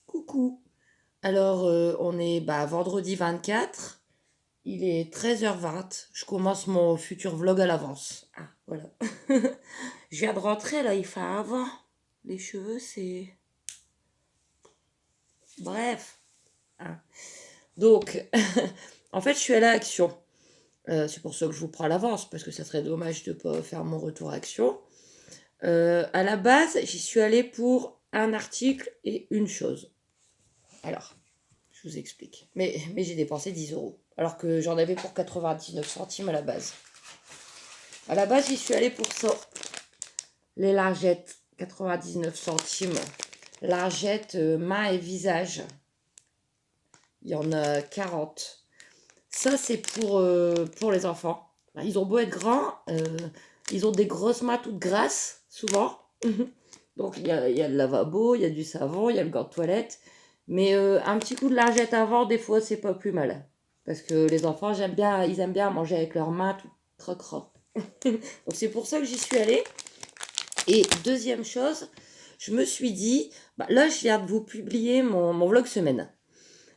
Coucou. Alors, on est vendredi 24. Il est 13h20. Je commence mon futur vlog à l'avance. Ah, voilà. Je viens de rentrer, là, il fait avant. Les cheveux, c'est... Bref. Ah. Donc, en fait, je suis allée à Action. C'est pour ça que je vous prends à l'avance, parce que ça serait dommage de ne pas faire mon retour à Action. À la base, j'y suis allée pour un article et une chose. Alors, je vous explique. Mais j'ai dépensé 10 euros. Alors que j'en avais pour 99 centimes à la base. À la base, j'y suis allée pour ça. Les lingettes, 99 centimes. Lingettes main et visage. Il y en a 40. Ça, c'est pour les enfants. Ils ont beau être grands, ils ont des grosses mains toutes grasses, souvent. Donc, il y a le lavabo, il y a du savon, il y a le gant de toilette. Mais un petit coup de lingette avant, des fois, c'est pas plus mal. Parce que les enfants, ils aiment bien manger avec leurs mains tout croc-croc. Donc, c'est pour ça que j'y suis allée. Et deuxième chose, je me suis dit, là, je viens de vous publier mon vlog semaine.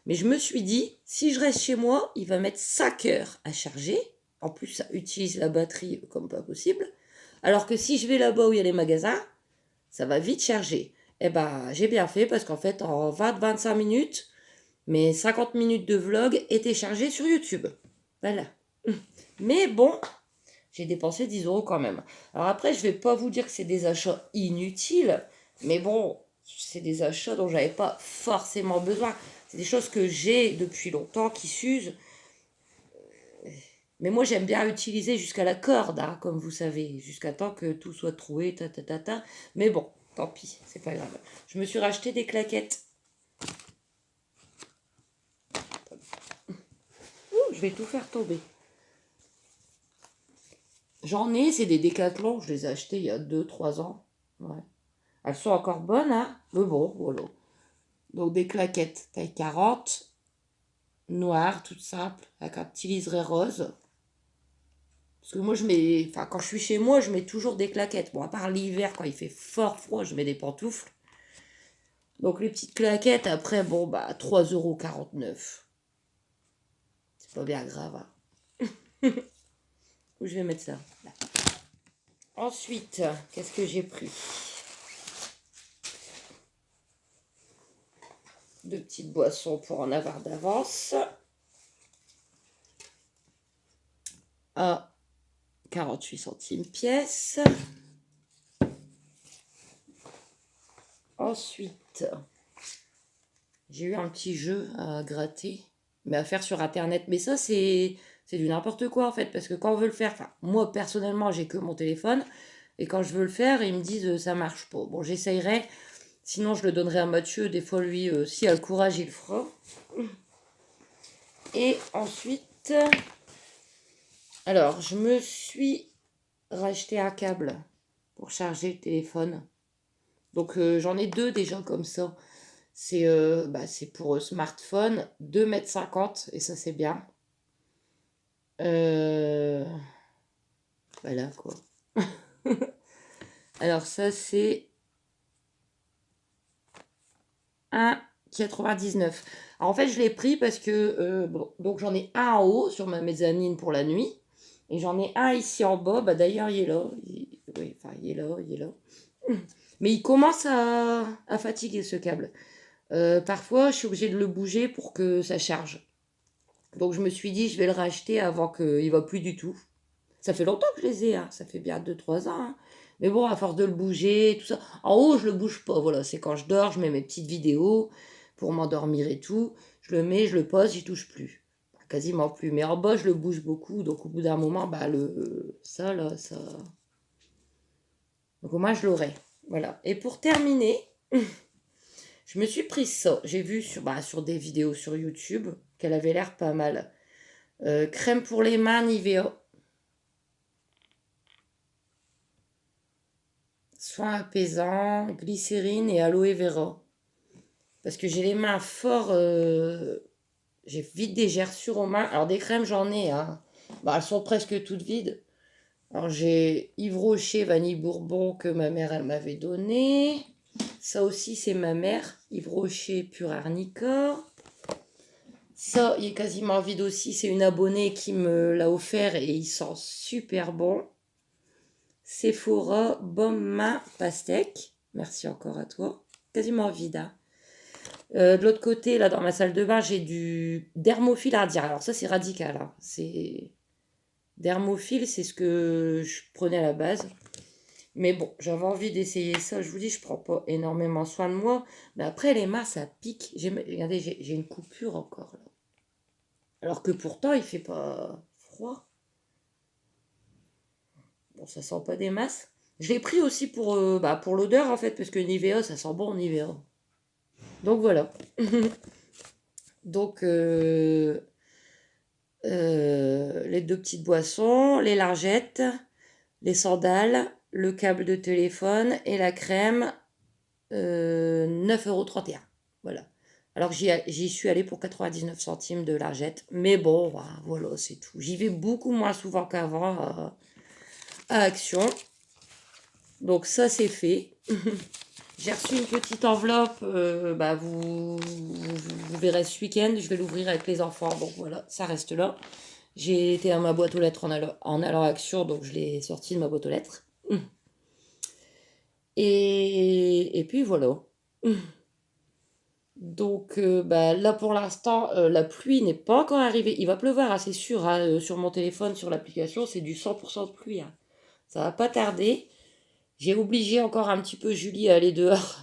Mais je me suis dit, si je reste chez moi, il va mettre 5 heures à charger. En plus, ça utilise la batterie comme pas possible. Alors que si je vais là-bas où il y a les magasins, ça va vite charger. Eh ben, j'ai bien fait parce qu'en fait, en 20-25 minutes, mes 50 minutes de vlog étaient chargées sur YouTube. Voilà. Mais bon, j'ai dépensé 10 euros quand même. Alors après, je vais pas vous dire que c'est des achats inutiles, mais bon, c'est des achats dont j'avais pas forcément besoin. C'est des choses que j'ai depuis longtemps qui s'usent. Mais moi, j'aime bien utiliser jusqu'à la corde, hein, comme vous savez, jusqu'à temps que tout soit troué, ta. Mais bon, tant pis, c'est pas grave. Je me suis racheté des claquettes. Ouh, je vais tout faire tomber. J'en ai, c'est des Décathlon, je les ai achetées il y a 2-3 ans. Ouais. Elles sont encore bonnes, hein, mais bon, voilà. Donc des claquettes taille 40, noires, toutes simples, avec un petit liseré rose. Parce que moi, quand je suis chez moi, je mets toujours des claquettes. Bon, à part l'hiver, quand il fait fort froid, je mets des pantoufles. Donc les petites claquettes, après, bon, 3,49 €. C'est pas bien grave, hein. Où je vais mettre ça? Là. Ensuite, qu'est-ce que j'ai pris? Deux petites boissons pour en avoir d'avance. À 48 centimes pièce. Ensuite, j'ai eu un petit jeu à gratter, mais à faire sur internet. Mais ça, c'est du n'importe quoi en fait, parce que quand on veut le faire, enfin, moi personnellement, j'ai que mon téléphone, et quand je veux le faire, ils me disent ça marche pas. Bon, j'essayerai, sinon je le donnerai à Mathieu, des fois lui, s'il a le courage, il le fera. Et ensuite, alors, je me suis racheté un câble pour charger le téléphone. Donc j'en ai deux déjà comme ça. C'est pour smartphone, 2,50 m et ça c'est bien. Euh, voilà quoi. Alors ça c'est 1,99 €. Alors en fait je l'ai pris parce que donc j'en ai un en haut sur ma mezzanine pour la nuit et j'en ai un ici en bas. D'ailleurs il est là. Oui, enfin il est là. Mais il commence à fatiguer ce câble. Parfois je suis obligée de le bouger pour que ça charge. Donc je me suis dit, je vais le racheter avant qu'il ne va plus du tout. Ça fait longtemps que je les ai, hein. Ça fait bien 2-3 ans, hein. Mais bon, à force de le bouger, tout ça. En haut, je le bouge pas, voilà. C'est quand je dors, je mets mes petites vidéos pour m'endormir et tout. Je le mets, je le pose, j'y touche plus. Quasiment plus. Mais en bas, je le bouge beaucoup. Donc au bout d'un moment, ça, là, ça... Donc au moins, je l'aurai. Voilà. Et pour terminer, je me suis pris ça. J'ai vu sur des vidéos sur YouTube qu'elle avait l'air pas mal. Crème pour les mains Nivea. Soin apaisant, glycérine et aloe vera. Parce que j'ai les mains fort... j'ai vite des gerçures aux mains. Alors des crèmes, j'en ai, hein. Elles sont presque toutes vides. Alors j'ai Yves Rocher Vanille Bourbon que ma mère elle m'avait donné. Ça aussi c'est ma mère. Yves Rocher Pur Arnica. Ça il est quasiment vide aussi. C'est une abonnée qui me l'a offert et il sent super bon. Sephora Baume Main Pastèque. Merci encore à toi. Quasiment vide. Hein. De l'autre côté, là dans ma salle de bain, j'ai du Dermophile Ardière. Alors ça c'est radical. Hein. C'est Dermophile, c'est ce que je prenais à la base. Mais bon, j'avais envie d'essayer ça. Je vous dis, je prends pas énormément soin de moi. Mais après, les mains, ça pique. Regardez, j'ai une coupure encore. Là. Alors que pourtant, il fait pas froid. Bon, ça sent pas des masses. Je l'ai pris aussi pour l'odeur, en fait, parce que Nivea, ça sent bon, Nivea. Donc voilà. Donc, les deux petites boissons, les largettes, les sandales, le câble de téléphone et la crème 9,31 €. Voilà. Alors que j'y suis allée pour 99 centimes de largette. Mais bon, voilà, c'est tout. J'y vais beaucoup moins souvent qu'avant à Action. Donc ça, c'est fait. J'ai reçu une petite enveloppe. Vous verrez ce week-end. Je vais l'ouvrir avec les enfants. Donc voilà, ça reste là. J'ai été à ma boîte aux lettres en allant à Action. Donc je l'ai sorti de ma boîte aux lettres. Et puis voilà. Donc là pour l'instant, la pluie n'est pas encore arrivée. Il va pleuvoir, hein, c'est sûr, hein, sur mon téléphone, sur l'application, c'est du 100% de pluie. Hein. Ça va pas tarder. J'ai obligé encore un petit peu Julie à aller dehors.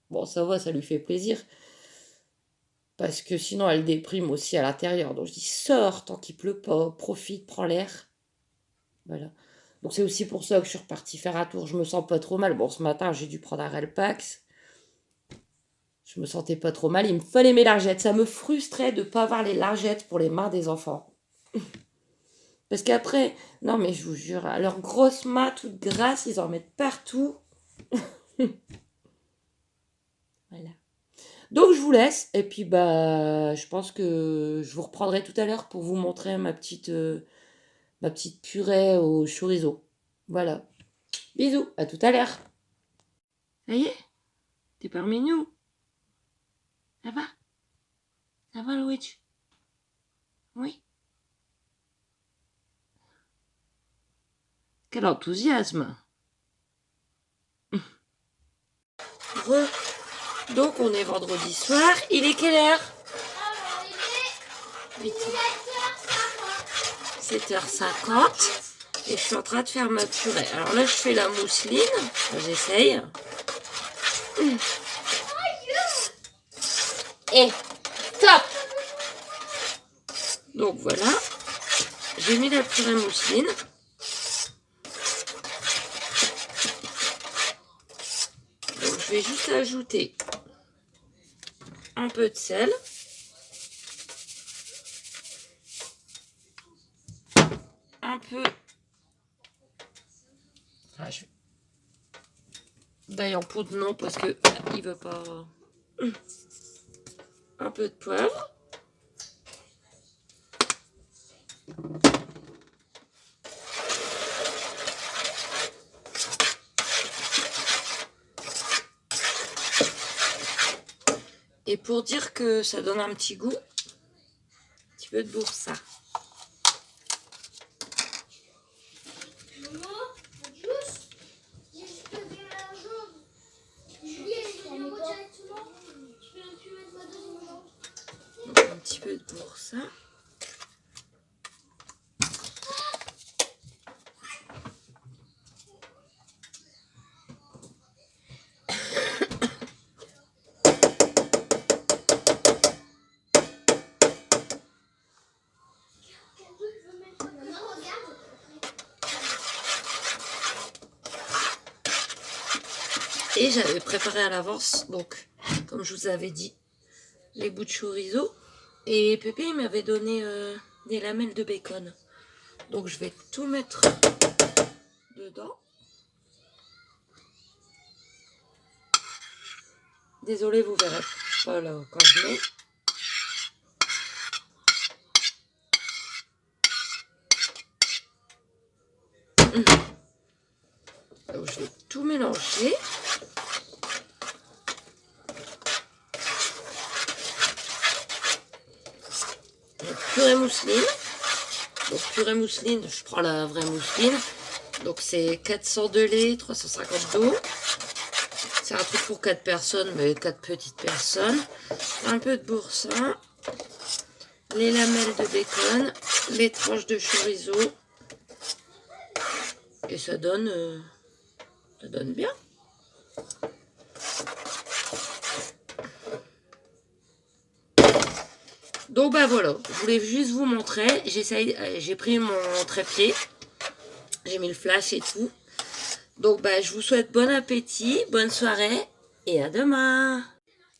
Bon, ça va, ça lui fait plaisir. Parce que sinon, elle déprime aussi à l'intérieur. Donc je dis, sors tant qu'il pleut pas, profite, prends l'air. Voilà. Donc c'est aussi pour ça que je suis repartie faire un tour. Je me sens pas trop mal. Bon, ce matin, j'ai dû prendre un Relpax. Je me sentais pas trop mal. Il me fallait mes largettes. Ça me frustrait de ne pas avoir les largettes pour les mains des enfants. Parce qu'après, non mais je vous jure, leurs grosses mains toutes grasses, ils en mettent partout. Voilà. Donc je vous laisse. Et puis je pense que je vous reprendrai tout à l'heure pour vous montrer ma petite purée au chorizo. Voilà. Bisous, à tout à l'heure. Ça y est, t'es parmi nous. Ça va? Ça va, Louis? Oui. Quel enthousiasme. Donc on est vendredi soir. Il est quelle heure? 7h50. Et je suis en train de faire ma purée. Alors là, je fais la mousseline. J'essaye. Et top. Donc voilà. J'ai mis la purée mousseline. Donc je vais juste ajouter un peu de sel. Un peu d'ail en poudre, non, parce que il veut pas. Un peu de poivre. Et pour dire que ça donne un petit goût, un petit peu de boursa. Un petit peu de boursa. Et j'avais préparé à l'avance, donc, comme je vous avais dit, les bouts de chorizo. Et Pépé, il m'avait donné des lamelles de bacon. Donc, je vais tout mettre dedans. Désolée, vous verrez pas là quand je mets. purée mousseline. Donc purée mousseline, je prends la vraie mousseline. Donc c'est 400 de lait, 350 d'eau. C'est un truc pour 4 personnes, mais 4 petites personnes. Un peu de boursin. Les lamelles de bacon. Les tranches de chorizo. Et ça donne bien. Donc bah voilà, je voulais juste vous montrer. J'ai pris mon trépied. J'ai mis le flash et tout. Donc bah je vous souhaite bon appétit, bonne soirée et à demain.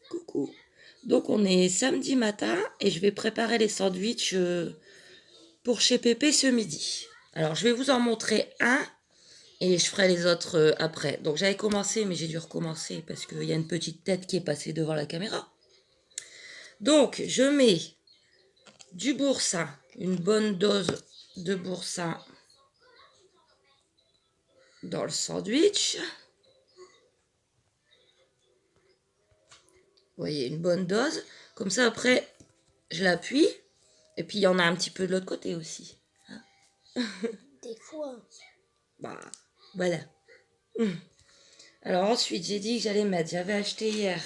Coucou. Donc on est samedi matin et je vais préparer les sandwichs pour chez Pépé ce midi. Alors je vais vous en montrer un et je ferai les autres après. Donc j'avais commencé mais j'ai dû recommencer parce qu'il y a une petite tête qui est passée devant la caméra. Donc je mets du boursin, une bonne dose de boursin dans le sandwich. Vous voyez, une bonne dose. Comme ça, après, je l'appuie. Et puis, il y en a un petit peu de l'autre côté aussi. Hein. Des fois. Bah, voilà. Alors, ensuite, j'ai dit que j'avais acheté hier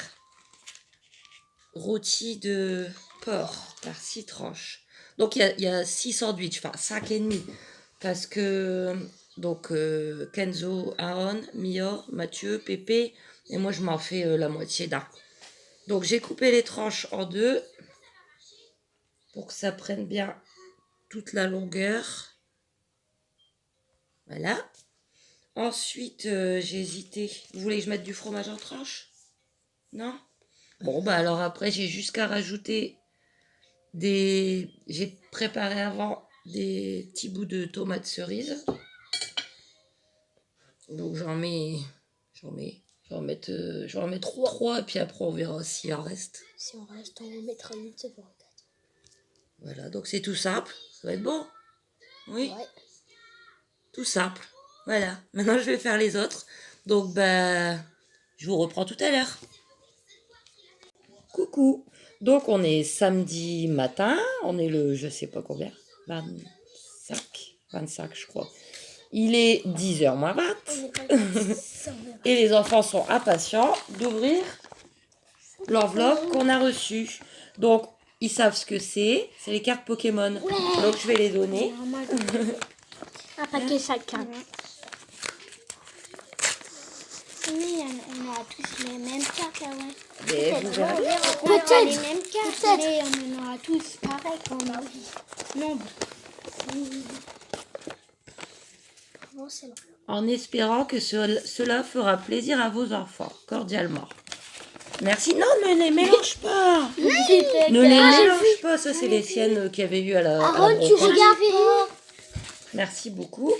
rôti de porc par 6 tranches. Donc, il y a 6 sandwichs, enfin 5 et demi. Parce que, donc, Kenzo, Aaron, Mio, Mathieu, Pépé, et moi, je m'en fais la moitié d'un. Donc, j'ai coupé les tranches en deux pour que ça prenne bien toute la longueur. Voilà. Ensuite, j'ai hésité. Vous voulez que je mette du fromage en tranches? Non? Bon, bah alors après, j'ai juste qu'à rajouter des... J'ai préparé avant des petits bouts de tomates cerises. Donc j'en vais en mettre 3 et puis après on verra s'il en reste. Si on reste, on mettra 8, ça fera 4. Voilà, donc c'est tout simple. Ça va être bon. Oui. Ouais. Tout simple. Voilà. Maintenant je vais faire les autres. Donc bah je vous reprends tout à l'heure. Coucou. Donc on est samedi matin. On est le je sais pas combien. 25 je crois. Il est 10h moins 20. Et les enfants sont impatients d'ouvrir l'enveloppe qu'on a reçue. Donc, ils savent ce que c'est. C'est les cartes Pokémon. Ouais. Donc, je vais les donner. Un paquet chacun. Mais on a tous les mêmes cartes là, ouais. Peut-être les mêmes cartes, mais on en aura tous pareil quand on a nombre. En espérant que cela fera plaisir à vos enfants, cordialement. Merci. Non, ne les mélange pas. Ne les mélange pas. Ça, c'est les siennes qu'il y avait eu à la tu regardes pas. Merci beaucoup.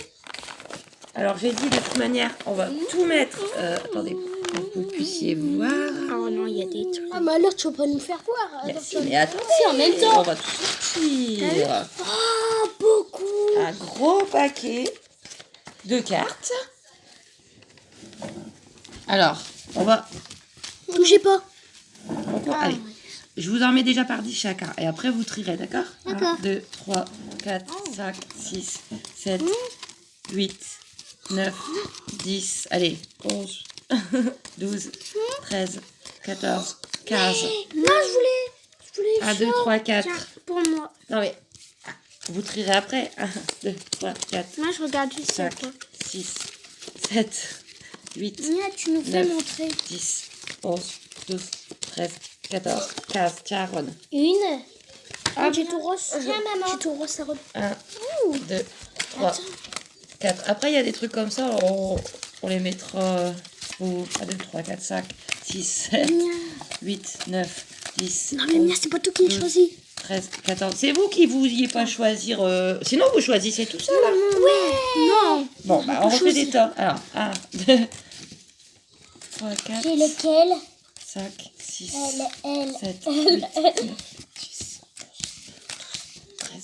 Alors, j'ai dit de toute manière, on va tout mettre. Attendez, pour que vous puissiez voir. Oh non, il y a des trucs. Ah, mais alors, tu vas pas nous faire voir. Merci, mais attendez, en même temps. on va tout sortir. Oh, beaucoup. Un gros paquet de cartes. Alors, on va... Touchez pas. Allez, je vous en mets déjà par 10 chacun. Et après, vous trierez, d'accord? D'accord. 1, 2, 3, 4, 5, 6, 7, 8, 9, 10, allez, 11, 12, 13, 14, 15. Non, je voulais 1, 2, 3, 4. Tiens, pour moi. Non, mais vous trierez après. 1, 2, 3, 4. Moi, je regarde juste 5, 6, 7, 8, Mia, tu nous fais 9, montrer. 10, 11, 12, 13, 14, 15. Tiens, Aaron. Une. Ah, J'ai tout rose. Tiens, maman. J'ai tout rose, ça roule. 1, 2, 3, 4. Après, il y a des trucs comme ça, on les mettra... 1, 2, 3, 4, 5, 6, 7, 8, 9, 10. Non, mais Mia, c'est pas toi qui l'as choisi. 13, 14. C'est vous qui vouliez pas choisir... Sinon, vous choisissez tout seul. Hein. Ouais. Non. Bon, bah, on refait des tas. Alors, 1, 2, 3, 4... C'est lequel? 5, 6, 7, 8, 9, 10, 13,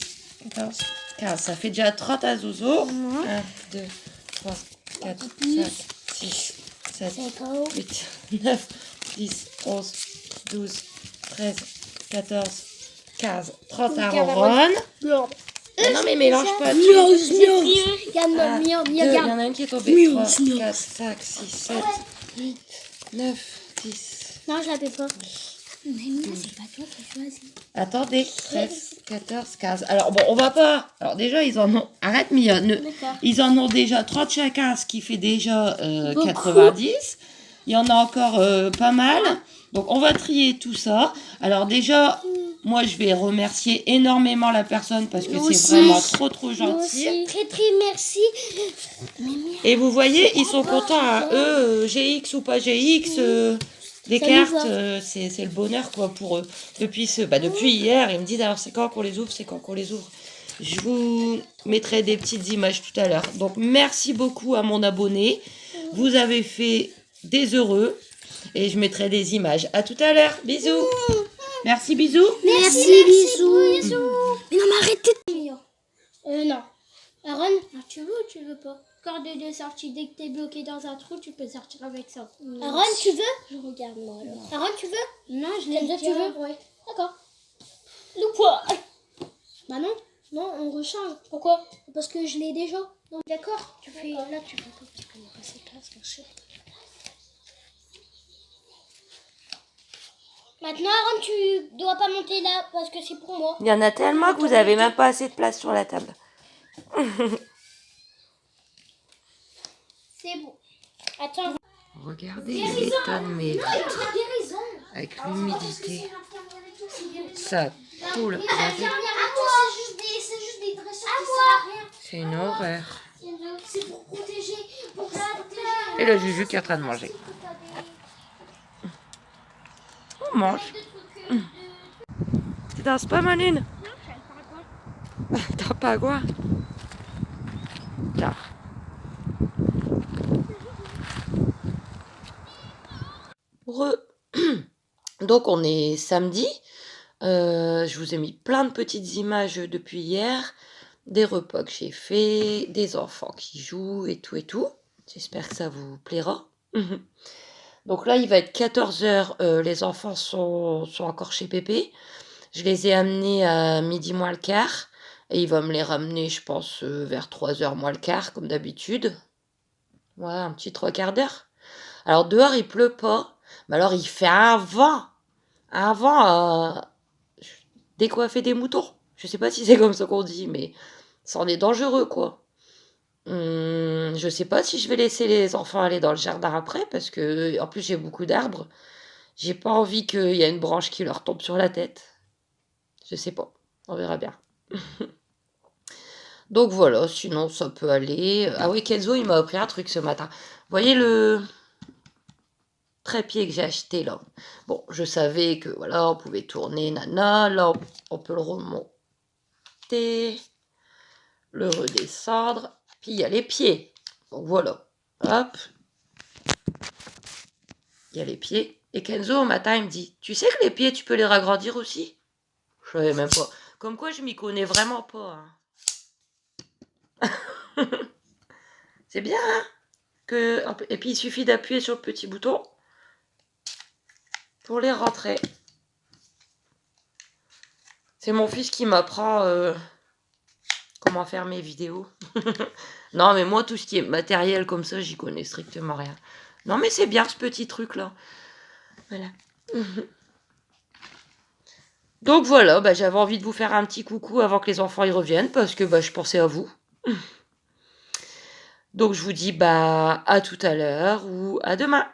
14, 15. Ça fait déjà 30 à Zozo. 1, 2, 3, 4, 5, 6, 7, 8, 9, 10, 11, 12, 13, 14, 15, 30 à Ron. Non, mais mélange pas. Il y en a une qui est tombée. 3, 4, 5, 6, 7, 8, 9, 10. Non, je l'avais pas. Mais moi, c'est pas toi qui choisis. Attendez, 13, 14, 15. Alors, bon, on va pas... Alors, déjà, ils en ont... Arrête, Mia. Ils en ont déjà 30 chacun, ce qui fait déjà 90. Il y en a encore pas mal. Donc, on va trier tout ça. Alors, déjà, moi, je vais remercier énormément la personne parce que c'est vraiment trop gentil. Très, très merci. Et vous voyez, ils sont contents, hein. Eux, GX ou pas GX... les cartes, c'est le bonheur quoi pour eux. Depuis hier, ils me disent alors c'est quand qu'on les ouvre, Je vous mettrai des petites images tout à l'heure. Donc merci beaucoup à mon abonné. Vous avez fait des heureux et je mettrai des images. À tout à l'heure. Bisous. Merci, bisous. Merci, bisous. Mais non, mais arrêtez. Non. Aaron, tu veux ou tu veux pas? Corde de sortie, dès que t'es bloqué dans un trou, tu peux sortir avec ça. Aaron, tu veux? Je regarde moi alors. Aaron, tu veux? Non, je l'ai déjà. Tu veux? Ouais. D'accord. Ou quoi? Bah non. Non, on rechange. Pourquoi? Parce que je l'ai déjà. Donc d'accord. Tu fais là, tu peux pas parce qu'on est passé classe, merci. Maintenant, Aaron, tu dois pas monter là parce que c'est pour moi. Il y en a tellement que vous avez même pas assez de place sur la table. C'est bon. Attends. Regardez, il étonne mes avec l'humidité. Ça coule. C'est une horreur. C'est pour protéger. Et le Juju qui est en train de manger. On mange. Tu danses pas, Manine? Non, t'as pas quoi? Là. Donc on est samedi. Je vous ai mis plein de petites images depuis hier. Des repas que j'ai fait, des enfants qui jouent et tout et tout. J'espère que ça vous plaira. Donc là, il va être 14h. Les enfants sont encore chez Pépé. Je les ai amenés à midi moins le quart. Et il va me les ramener, je pense, vers 3h moins le quart, comme d'habitude. Voilà, un petit 3/4 d'heure. Alors dehors, il pleut pas. Mais alors, il fait un vent. Un vent décoiffer des moutons. Je sais pas si c'est comme ça qu'on dit, mais ça en est dangereux, quoi. Je sais pas si je vais laisser les enfants aller dans le jardin après, parce que en plus j'ai beaucoup d'arbres. J'ai pas envie qu'il y ait une branche qui leur tombe sur la tête. Je sais pas. On verra bien. Donc voilà, sinon ça peut aller. Ah oui, Kenzo, il m'a appris un truc ce matin. Vous voyez le trépied que j'ai acheté là? Bon, je savais que voilà, on pouvait tourner, nana. Là, on peut le remonter, le redescendre. Puis il y a les pieds. Donc voilà. Hop. Il y a les pieds. Et Kenzo, au matin, il me dit, tu sais que les pieds, tu peux les ragrandir aussi? Je savais même pas. Comme quoi, je m'y connais vraiment pas. Hein. C'est bien, hein? Et puis, il suffit d'appuyer sur le petit bouton pour les rentrer. C'est mon fils qui m'apprend comment faire mes vidéos. Non, mais moi, tout ce qui est matériel comme ça, j'y connais strictement rien. Non, mais c'est bien ce petit truc-là. Voilà. Donc voilà, j'avais envie de vous faire un petit coucou avant que les enfants y reviennent, parce que je pensais à vous. Donc je vous dis à tout à l'heure ou à demain.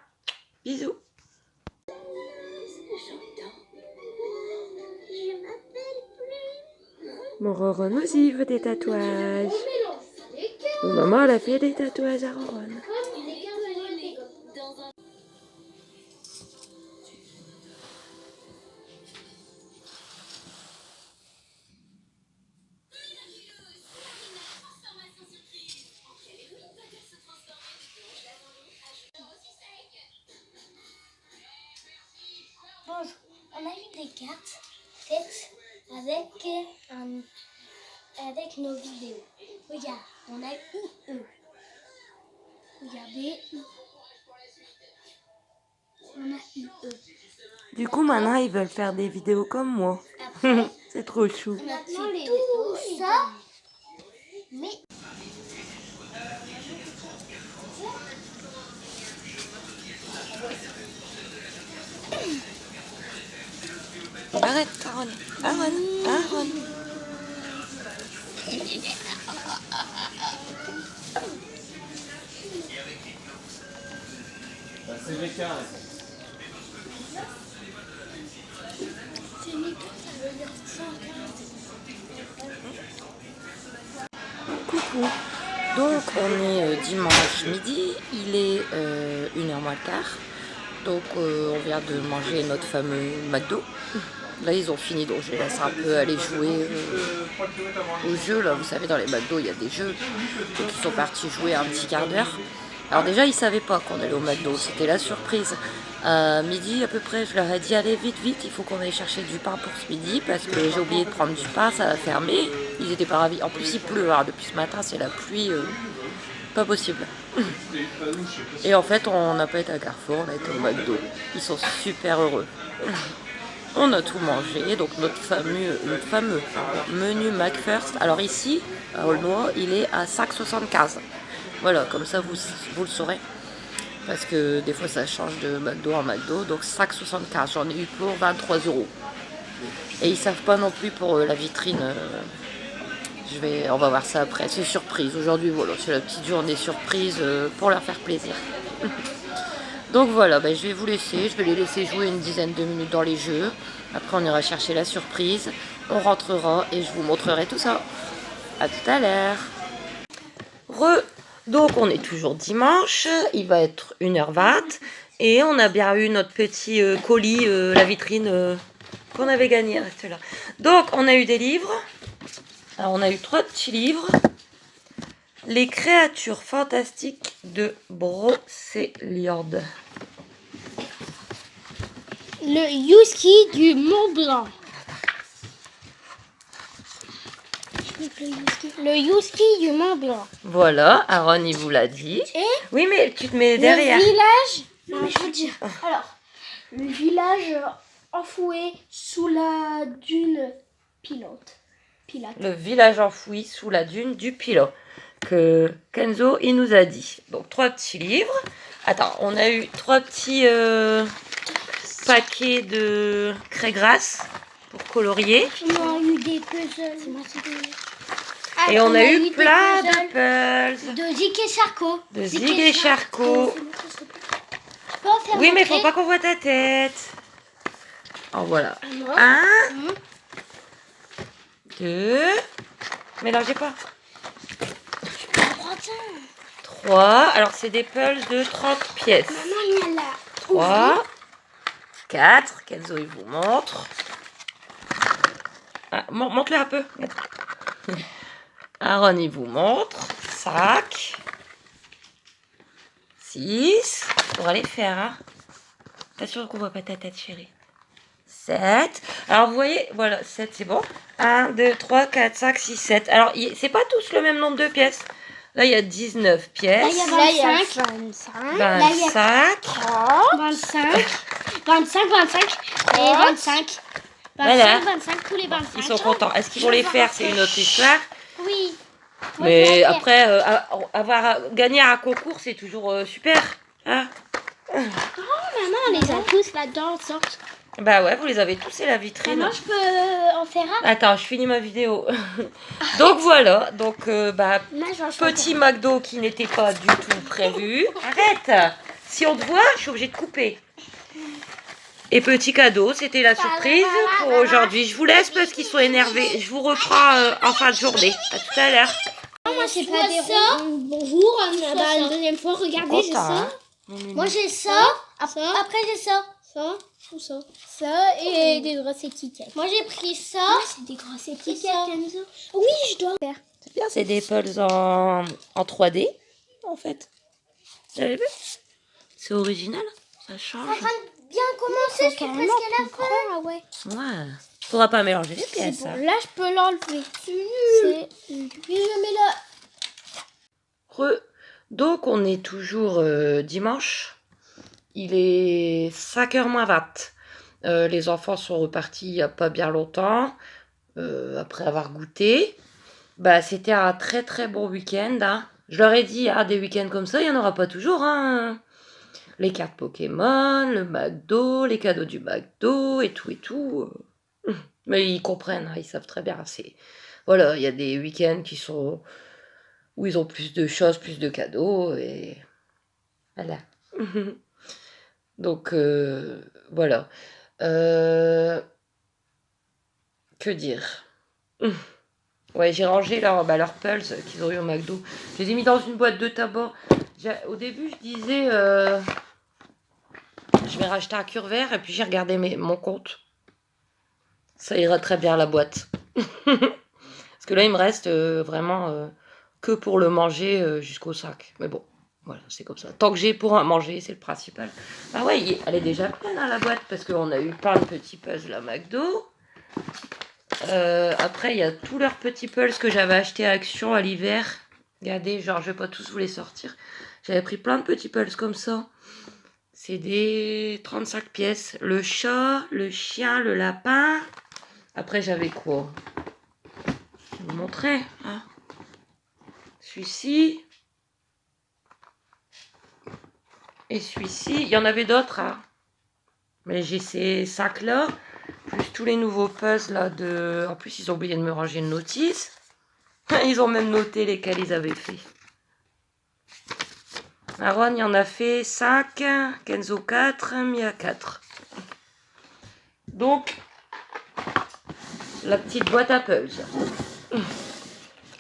Bisous. Mon Roron aussi veut des tatouages. Maman, elle a fait des tatouages à Roron. Bonjour, on a eu des cartes faites avec nos vidéos. Regarde, on a eu E. Regardez. On a eu E. Du coup, maintenant, ils veulent faire des vidéos comme moi. Après, C'est trop chou. Maintenant, tout ça. Mais Arrête, Aaron. Aaron. Aaron. C'est les cas. Coucou. Donc on est dimanche midi, il est 1h moins le quart. Donc on vient de manger notre fameux McDo. Là ils ont fini, donc je les laisse un peu aller jouer aux jeux. Là vous savez, dans les McDo il y a des jeux. Donc ils sont partis jouer un petit quart d'heure. Alors déjà ils savaient pas qu'on allait au McDo, c'était la surprise. À midi à peu près, je leur ai dit allez vite vite, il faut qu'on aille chercher du pain pour ce midi parce que j'ai oublié de prendre du pain, ça va fermer. Ils étaient pas ravis. En plus il pleut, alors depuis ce matin c'est la pluie, pas possible. Et en fait on n'a pas été à Carrefour, on a été au McDo. Ils sont super heureux. On a tout mangé, donc notre fameux menu McFirst. Alors ici, à Aulnois, il est à 5,75. Voilà, comme ça vous le saurez. Parce que des fois ça change de McDo en McDo. Donc 5,75. J'en ai eu pour 23 €. Et ils savent pas non plus pour la vitrine. On va voir ça après. C'est surprise. Aujourd'hui, voilà, c'est la petite journée surprise pour leur faire plaisir. Donc voilà, je vais vous laisser. Je vais les laisser jouer une dizaine de minutes dans les jeux. Après, on ira chercher la surprise. On rentrera et je vous montrerai tout ça. À tout à l'heure. Donc on est toujours dimanche, il va être 1h20 et on a bien eu notre petit colis, la vitrine qu'on avait gagné. Reste là. Donc on a eu des livres. Alors on a eu 3 petits livres. Les créatures fantastiques de Brocéliande. le Youski du Mont Blanc. Le Youski du Mont Blanc. Voilà, Aaron il vous l'a dit. Et oui, mais tu te mets derrière. Le village. Non, mais je veux dire. Alors, le village enfoui sous la dune Pilate. Le village enfoui sous la dune du Pilot. Que Kenzo il nous a dit. Donc 3 petits livres. Attends, on a eu 3 petits paquets de craie grasse pour colorier. On a eu des puzzles. Et on a eu plein de puzzles. De Zig et Charcot. De Zig et Charcot. Oui, mais faut pas qu'on voit ta tête. En voilà. 1, 2. Mélangez pas. 3. Alors, c'est des puzzles de 30 pièces. 3. 4. Kenzo, il vous montre. Ah, montre-le un peu. Aaron, il vous montre. 5. 6. On va les faire, hein. T'es sûr qu'on voit pas ta tête, chérie? 7. Alors, vous voyez, voilà, 7, c'est bon. 1, 2, 3, 4, 5, 6, 7. Alors, c'est pas tous le même nombre de pièces. Là, il y a 19 pièces. Là, il y a 25. 25. 25. 25. 25, 25 et 25. 25, Voilà. 25, tous les 25. Ils sont contents. Est-ce qu'ils vont les faire? C'est une autre histoire. Oui. Mais après, avoir gagné un concours, c'est toujours super. Hein? Oh, maman, on les a tous là-dedans, en sorte. Bah ouais, vous les avez tous, c'est la vitrine. Maman, je peux en faire un? Attends, je finis ma vidéo. Donc voilà, donc Moi, je vais en faire petit McDo qui n'était pas du tout prévu. Arrête! Si on te voit, je suis obligée de couper. Et petit cadeau, c'était la surprise pour aujourd'hui. Je vous laisse parce qu'ils sont énervés. Je vous reprends en fin de journée. À tout à l'heure. Moi, c'est pas des ça. Bonjour, la deuxième fois, regardez, j'ai ça. Moi, j'ai ça. Après, j'ai ça. Ça, tout ça. Ça et des grosses étiquettes. Moi, j'ai pris ça. C'est des grosses étiquettes, Kenzo. Oui, je dois faire. C'est bien, c'est des puzzles en 3D, en fait. Vous avez vu? C'est original, ça change. En train de bien commencer, je suis presque à la fin. Ah ouais. Ouais. Faudra pas mélanger les pièces. Bon, Hein. là, je peux l'enlever. C'est nul. Puis je mets là. Donc, on est toujours dimanche. Il est 5h moins 20. Les enfants sont repartis il n'y a pas bien longtemps. après avoir goûté. Bah, c'était un très très bon week-end, hein. Je leur ai dit, ah, des week-ends comme ça, il n'y en aura pas toujours, hein. Les cartes Pokémon, le McDo, les cadeaux du McDo, et tout et tout. Mais ils comprennent, hein, ils savent très bien. Voilà, il y a des week-ends où ils ont plus de choses, plus de cadeaux, et voilà. Donc, voilà. Euh, que dire? Ouais, j'ai rangé leurs Pulse qu'ils ont eu au McDo. Je les ai mis dans une boîte de tabac. Au début, je disais, je vais racheter un cure-vert, et puis j'ai regardé mon compte. Ça ira très bien, la boîte. Parce que là, il me reste vraiment que pour le manger jusqu'au 5. Mais bon, voilà, c'est comme ça. Tant que j'ai pour manger, c'est le principal. Ah ouais, elle est déjà pleine, hein, la boîte, parce qu'on a eu plein de petits puzzles à McDo. Après, il y a tous leurs petits pulls que j'avais achetés à Action à l'hiver. Regardez, genre, je vais pas tous vous les sortir. J'avais pris plein de petits pulls comme ça. C'est des 35 pièces. Le chat, le chien, le lapin. Après, j'avais quoi? Je vais vous montrer. Hein. Celui-ci. Et celui-ci. Il y en avait d'autres. Hein. Mais j'ai ces sacs-là. Plus tous les nouveaux puzzles là de... En plus, ils ont oublié de me ranger une notice. Ils ont même noté lesquels ils avaient fait. Aaron, il en a fait 5, Kenzo 4, Mia 4. Donc, la petite boîte à puzzles.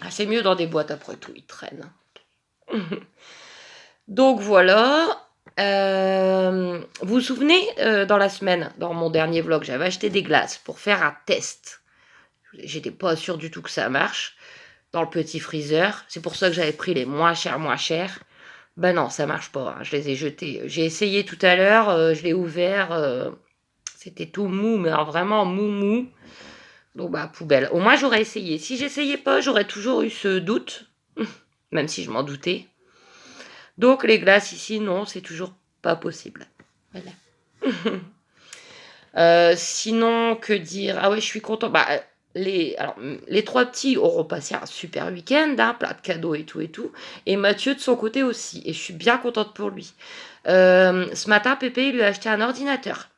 Ah, c'est mieux dans des boîtes après tout, ils traînent. Donc voilà. Vous vous souvenez, dans la semaine, dans mon dernier vlog, j'avais acheté des glaces pour faire un test. J'étais pas sûre du tout que ça marche. Dans le petit freezer. C'est pour ça que j'avais pris les moins chers. Ben non, ça marche pas. Hein. Je les ai jetés. J'ai essayé tout à l'heure. Je l'ai ouvert. C'était tout mou, mais alors vraiment mou. Donc bah poubelle. Au moins j'aurais essayé. Si j'essayais pas, j'aurais toujours eu ce doute. Même si je m'en doutais. Donc les glaces ici, non, c'est toujours pas possible. Voilà. Sinon, que dire? Ah ouais, je suis content. Bah, les trois petits auront passé un super week-end, hein, plein de cadeaux et tout. Et Mathieu de son côté aussi. Et je suis bien contente pour lui. Ce matin, Pépé il lui a acheté un ordinateur.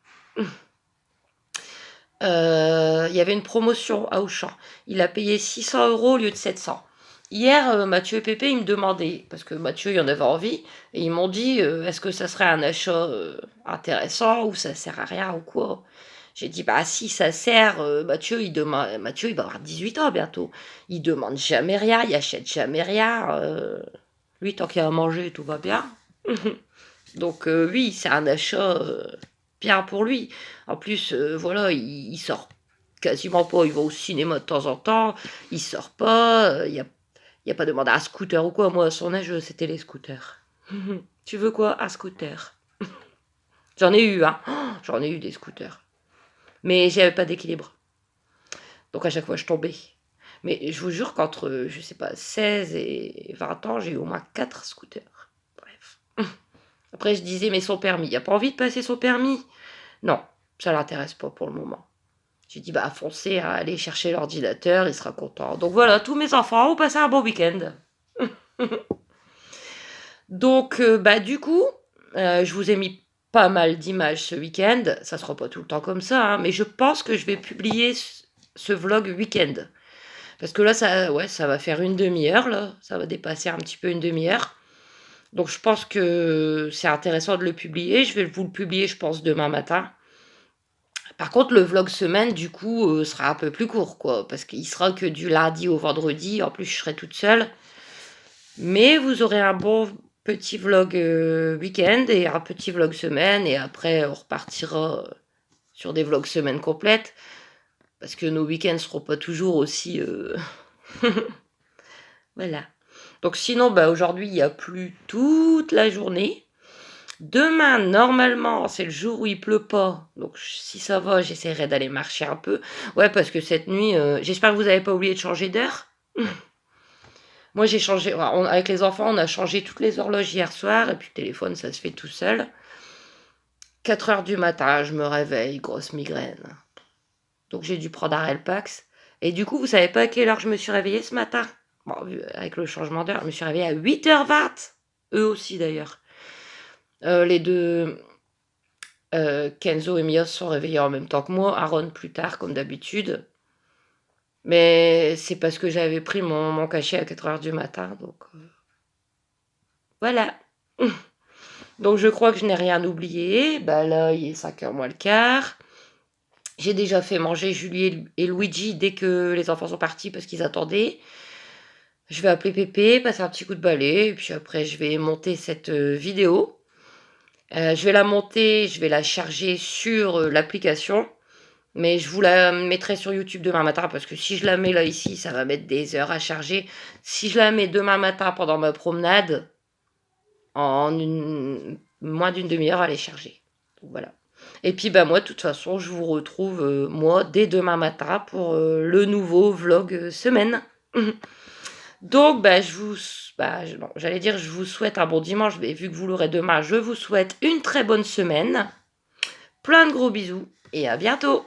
Il y avait une promotion à Auchan. Il a payé 600 € au lieu de 700. Hier, Mathieu et Pépé, ils me demandaient, parce que Mathieu, il en avait envie, et ils m'ont dit, est-ce que ça serait un achat intéressant, ou ça sert à rien, ou quoi? J'ai dit, bah si ça sert, Mathieu, Mathieu, il va avoir 18 ans bientôt. Il demande jamais rien, il achète jamais rien. Lui, tant qu'il a à manger, tout va bien. Donc oui, c'est un achat bien pour lui. En plus, voilà, il sort quasiment pas. Il va au cinéma de temps en temps. Il sort pas. Il y a pas demandé un scooter ou quoi. Moi, à son âge, c'était les scooters. Tu veux quoi? Un scooter. J'en ai eu, hein. J'en ai eu des scooters. Mais j'avais pas d'équilibre. Donc à chaque fois, je tombais. Mais je vous jure qu'entre, je sais pas, 16 et 20 ans, j'ai eu au moins 4 scooters. Bref. Après, je disais, mais son permis, il a pas envie de passer son permis? Non, ça l'intéresse pas pour le moment. J'ai dit, bah, foncez à aller chercher l'ordinateur, il sera content. Donc voilà, tous mes enfants ont passé un bon week-end. Donc, bah, du coup, je vous ai mis pas mal d'images ce week-end. Ça sera pas tout le temps comme ça, hein, mais je pense que je vais publier ce vlog week-end. Parce que là, ça va faire une demi-heure, là. Ça va dépasser un petit peu une demi-heure. Donc, je pense que c'est intéressant de le publier. Je vais vous le publier, je pense, demain matin. Par contre, le vlog semaine, du coup, sera un peu plus court, quoi. Parce qu'il sera que du lundi au vendredi. En plus, je serai toute seule. Mais vous aurez un bon petit vlog week-end et un petit vlog semaine. Et après, on repartira sur des vlogs semaine complètes. Parce que nos week-ends ne seront pas toujours aussi... Voilà. Donc sinon, bah, aujourd'hui, il n'y a plu toute la journée. Demain, normalement, c'est le jour où il pleut pas. Donc, si ça va, j'essaierai d'aller marcher un peu. Ouais, parce que cette nuit, j'espère que vous n'avez pas oublié de changer d'heure. Moi, j'ai changé. Avec les enfants, on a changé toutes les horloges hier soir. Et puis, le téléphone, ça se fait tout seul. 4 h du matin, je me réveille, grosse migraine. Donc, j'ai dû prendre un Relpax. Et du coup, vous savez pas à quelle heure je me suis réveillée ce matin? Bon, avec le changement d'heure, je me suis réveillée à 8h20. Eux aussi, d'ailleurs. Les deux, Kenzo et Mios sont réveillés en même temps que moi. Aaron plus tard, comme d'habitude. Mais c'est parce que j'avais pris mon cachet à 4h du matin. Donc, voilà. Donc, je crois que je n'ai rien oublié. Bah là, il est 5h moins le quart. J'ai déjà fait manger Julie et Luigi dès que les enfants sont partis parce qu'ils attendaient. Je vais appeler Pépé, passer un petit coup de balai, et puis après je vais monter cette vidéo. Je vais la monter, je vais la charger sur l'application, mais je vous la mettrai sur YouTube demain matin parce que si je la mets là ici, ça va mettre des heures à charger. Si je la mets demain matin pendant ma promenade, en moins d'une demi-heure, elle est chargée. Donc voilà. Et puis bah moi, de toute façon, je vous retrouve moi dès demain matin pour le nouveau vlog semaine. Donc bah non, j'allais dire je vous souhaite un bon dimanche, mais vu que vous l'aurez demain, je vous souhaite une très bonne semaine. Plein de gros bisous et à bientôt.